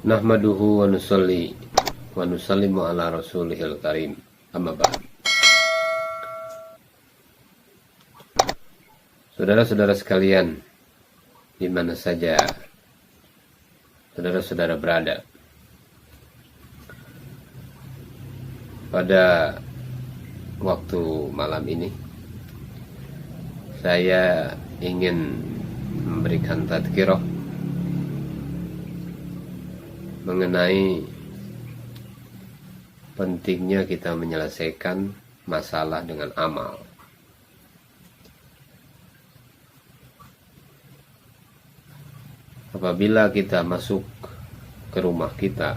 Nahmaduhu wa nusalli wa nusallimu ala rasulihil karim. Amma ba'd. Saudara-saudara sekalian, di mana saja saudara-saudara berada, pada waktu malam ini saya ingin memberikan tadhkirah mengenai pentingnya kita menyelesaikan masalah dengan amal. Apabila kita masuk ke rumah kita,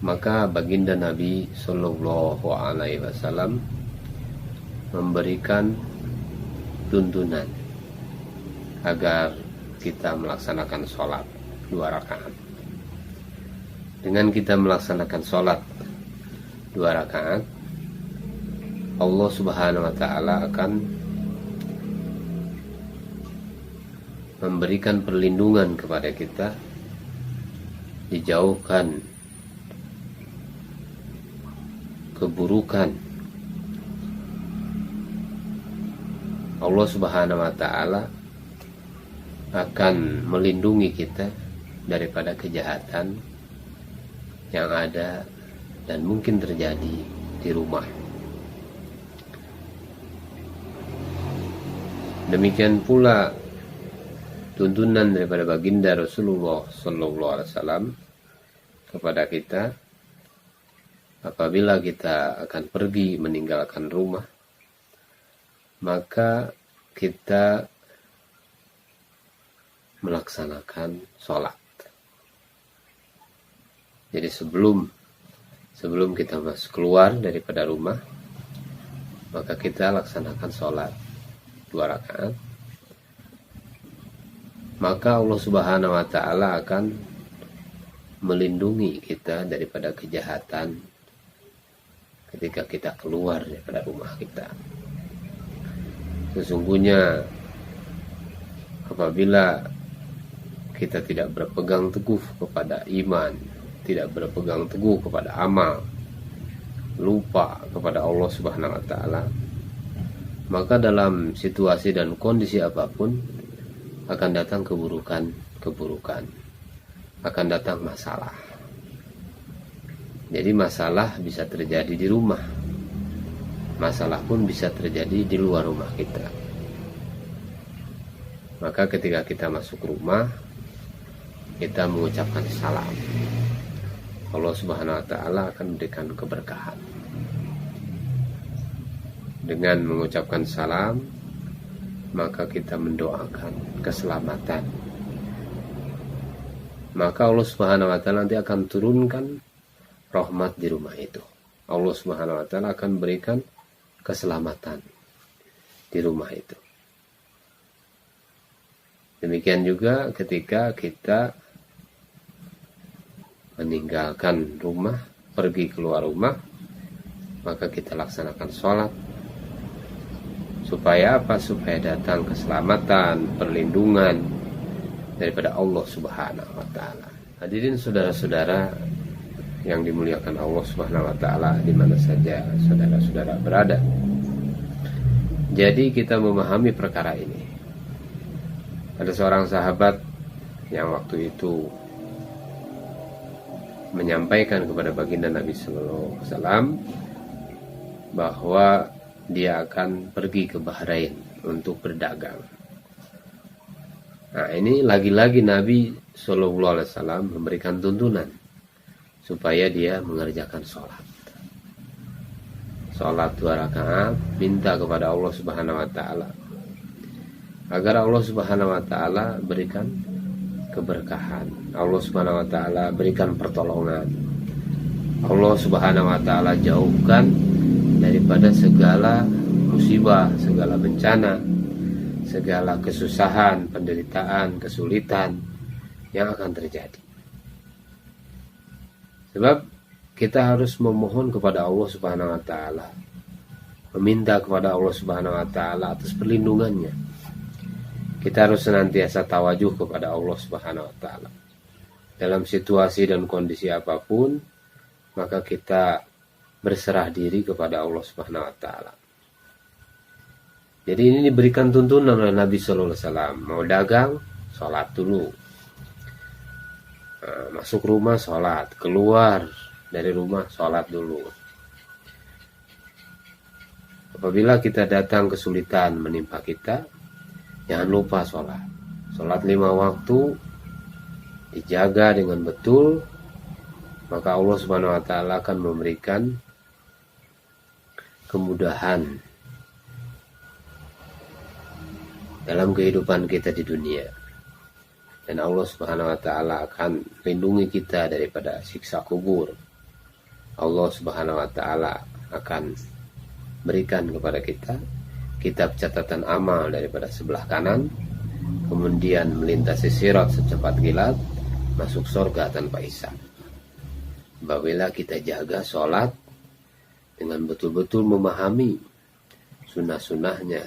maka baginda Nabi Shallallahu Alaihi Wasallam memberikan tuntunan agar kita melaksanakan sholat 2 rakaat. Dengan kita melaksanakan sholat 2 rakaat, Allah Subhanahu wa Ta'ala akan memberikan perlindungan kepada kita, dijauhkan keburukan. Allah Subhanahu wa Ta'ala akan melindungi kita daripada kejahatan yang ada dan mungkin terjadi di rumah. Demikian pula tuntunan daripada baginda Rasulullah Sallallahu Alaihi Wasallam kepada kita, apabila kita akan pergi meninggalkan rumah, maka kita melaksanakan sholat. Jadi sebelum kita masuk keluar daripada rumah, maka kita laksanakan sholat 2 rakaat. Maka Allah Subhanahu wa Ta'ala akan melindungi kita daripada kejahatan ketika kita keluar daripada rumah kita. Sesungguhnya apabila kita tidak berpegang teguh kepada iman, tidak berpegang teguh kepada amal, lupa kepada Allah Subhanahu wa Ta'ala, maka dalam situasi dan kondisi apapun akan datang keburukan, akan datang masalah. Jadi masalah bisa terjadi di rumah, masalah pun bisa terjadi di luar rumah kita. Maka ketika kita masuk rumah, kita mengucapkan salam, Allah Subhanahu wa Ta'ala akan memberikan keberkahan. Dengan mengucapkan salam, maka kita mendoakan keselamatan. Maka Allah Subhanahu wa Ta'ala nanti akan turunkan rahmat di rumah itu. Allah Subhanahu wa Ta'ala akan berikan keselamatan di rumah itu. Demikian juga ketika kita meninggalkan rumah, pergi keluar rumah, maka kita laksanakan sholat. Supaya apa? Supaya datang keselamatan, perlindungan daripada Allah Subhanahu wa Ta'ala. Hadirin saudara-saudara yang dimuliakan Allah Subhanahu wa Ta'ala, di mana saja saudara-saudara berada. Jadi kita memahami perkara ini. Ada seorang sahabat yang waktu itu menyampaikan kepada baginda Nabi Sallallahu Alaihi Wasallam bahwa dia akan pergi ke Bahrain untuk berdagang. Nah, ini lagi-lagi Nabi Sallallahu Alaihi Wasallam memberikan tuntunan supaya dia mengerjakan sholat 2 rakaat, minta kepada Allah Subhanahu wa Ta'ala agar Allah Subhanahu wa Ta'ala berikan keberkahan, Allah Subhanahu wa Ta'ala berikan pertolongan, Allah Subhanahu wa Ta'ala jauhkan daripada segala musibah, segala bencana, segala kesusahan, penderitaan, kesulitan yang akan terjadi. Sebab kita harus memohon kepada Allah Subhanahu wa Ta'ala, meminta kepada Allah Subhanahu wa Ta'ala atas perlindungannya. Kita harus senantiasa tawajuh kepada Allah Subhanahu wa Ta'ala. dalam situasi dan kondisi apapun, maka kita berserah diri kepada Allah Subhanahu wa taala. Jadi ini diberikan tuntunan oleh Nabi sallallahu alaihi wasallam. Mau dagang, sholat dulu. Masuk rumah sholat, keluar dari rumah sholat dulu. Apabila kita datang kesulitan menimpa kita, jangan lupa sholat. Sholat 5 waktu dijaga dengan betul, maka Allah Subhanahu wa taala akan memberikan kemudahan dalam kehidupan kita di dunia. Dan Allah Subhanahu wa taala akan lindungi kita daripada siksa kubur. Allah Subhanahu wa taala akan berikan kepada kita kitab catatan amal daripada sebelah kanan, kemudian melintasi sirat secepat kilat, masuk surga tanpa hisab. Apabila kita jaga sholat dengan betul-betul memahami sunnah-sunnahnya,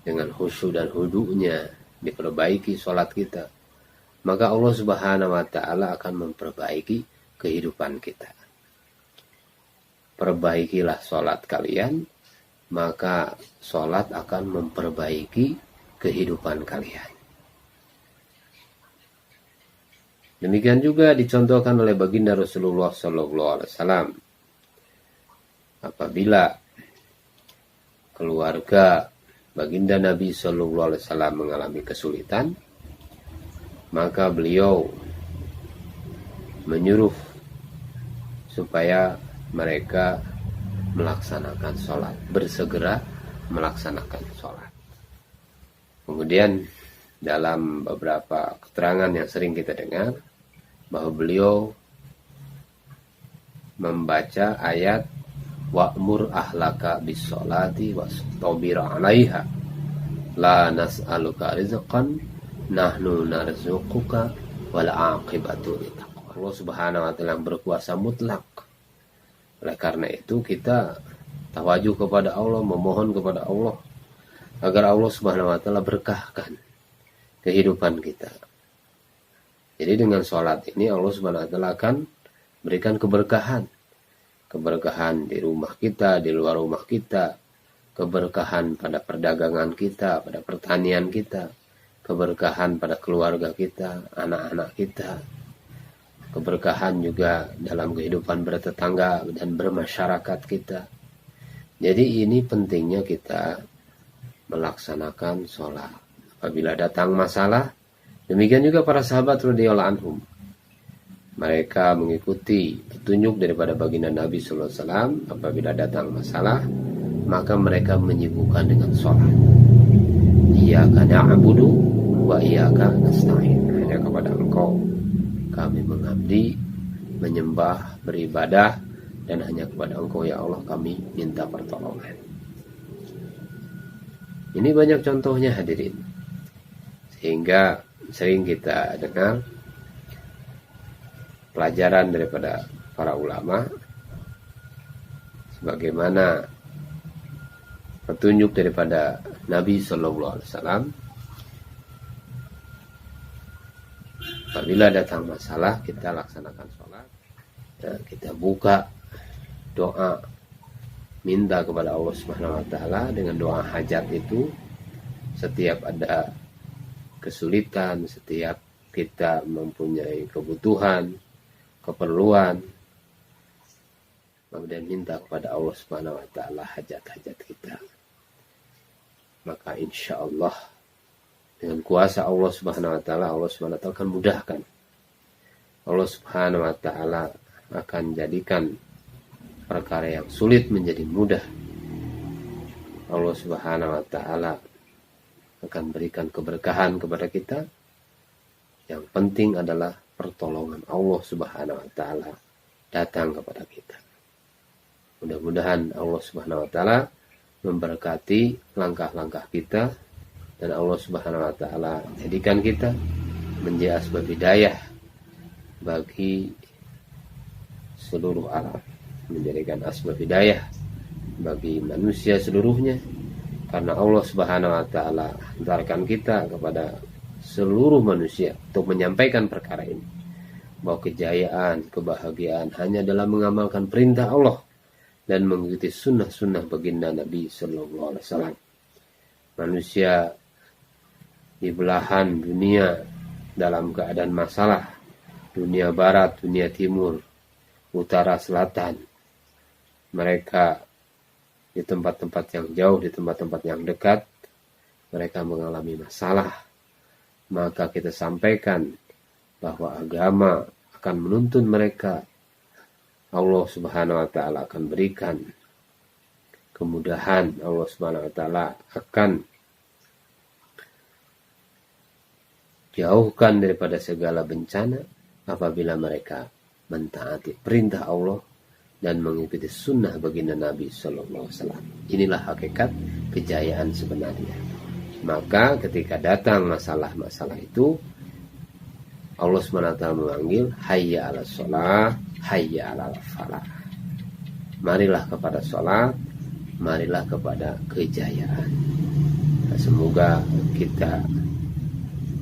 dengan khusyuk dan hudunya, diperbaiki sholat kita, maka Allah Subhanahu wa taala akan memperbaiki kehidupan kita. Perbaikilah sholat kalian, maka sholat akan memperbaiki kehidupan kalian. Demikian juga dicontohkan oleh baginda Rasulullah SAW. Apabila keluarga baginda Nabi SAW mengalami kesulitan, maka beliau menyuruh supaya mereka melaksanakan sholat, bersegera melaksanakan sholat. Kemudian dalam beberapa keterangan yang sering kita dengar, bahwa beliau membaca ayat wa'mur ahlaka bis-sholati wastabir 'alaiha la nas'aluka rizqan nahnu narzuquka wal 'aqibatu littaqwa. Allah Subhanahu wa taala berkuasa mutlak. Oleh karena itu kita tawajuh kepada Allah, memohon kepada Allah agar Allah Subhanahu wa taala berkahkan kehidupan kita. Jadi dengan sholat ini Allah Subhanahu wa taala akan berikan keberkahan. Keberkahan di rumah kita, di luar rumah kita. Keberkahan pada perdagangan kita, pada pertanian kita. Keberkahan pada keluarga kita, anak-anak kita. Keberkahan juga dalam kehidupan bertetangga dan bermasyarakat kita. Jadi ini pentingnya kita melaksanakan sholat. Apabila datang masalah, demikian juga para sahabat radhiyallahu anhum. Mereka mengikuti petunjuk daripada baginda Nabi sallallahu alaihi wasallam. Apabila datang masalah, maka mereka menyibukkan dengan sholat. Iyyaka na'budu wa iyyaka nasta'in. Hanya kepada Engkau kami mengabdi, menyembah, beribadah, dan hanya kepada Engkau ya Allah kami minta pertolongan. Ini banyak contohnya hadirin. Sehingga sering kita dengar pelajaran daripada para ulama sebagaimana petunjuk daripada Nabi sallallahu alaihi wasallam. Apabila datang masalah, kita laksanakan sholat, kita buka doa, minta kepada Allah Subhanahu wa taala dengan doa hajat itu. Setiap ada kesulitan, setiap kita mempunyai kebutuhan, keperluan, kemudian minta kepada Allah Subhanahu wa taala hajat-hajat kita, maka insya Allah dengan kuasa Allah Subhanahu wa taala, Allah Subhanahu wa taala akan mudahkan. Allah Subhanahu wa taala akan jadikan perkara yang sulit menjadi mudah. Allah Subhanahu wa taala akan berikan keberkahan kepada kita. Yang penting adalah pertolongan Allah Subhanahu wa taala datang kepada kita. Mudah-mudahan Allah Subhanahu wa taala memberkati langkah-langkah kita, dan Allah Subhanahu wa taala jadikan kita menjadi asbab hidayah bagi seluruh alam, menjadikan asbab hidayah bagi manusia seluruhnya, karena Allah Subhanahu wa taala hantarkan kita kepada seluruh manusia untuk menyampaikan perkara ini. bahwa kejayaan, kebahagiaan hanya dalam mengamalkan perintah Allah dan mengikuti sunnah-sunnah baginda Nabi Sallallahu Alaihi Wasallam. Manusia di belahan dunia dalam keadaan masalah, dunia barat, dunia timur, utara, selatan, mereka di tempat-tempat yang jauh, di tempat-tempat yang dekat, mereka mengalami masalah. Maka kita sampaikan bahwa agama akan menuntun mereka. Allah Subhanahu wa taala akan berikan kemudahan, Allah Subhanahu wa taala akan jauhkan daripada segala bencana apabila mereka mentaati perintah Allah dan mengikuti sunnah baginda Nabi Sallallahu Alaihi Wasallam. Inilah hakikat kejayaan sebenarnya. Maka ketika datang masalah-masalah itu, Allah SWT memanggil hayya ala sholah, hayya ala falah. Marilah kepada sholat, marilah kepada kejayaan. Nah, semoga kita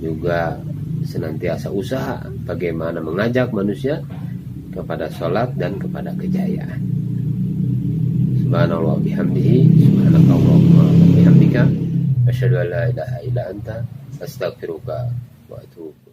juga senantiasa usaha bagaimana mengajak manusia kepada sholat dan kepada kejayaan. Subhanallah bihamdihi, subhanakallahumma wa bihamdika, asyhadu an la ilaha illa anta, astaghfiruka wa atubu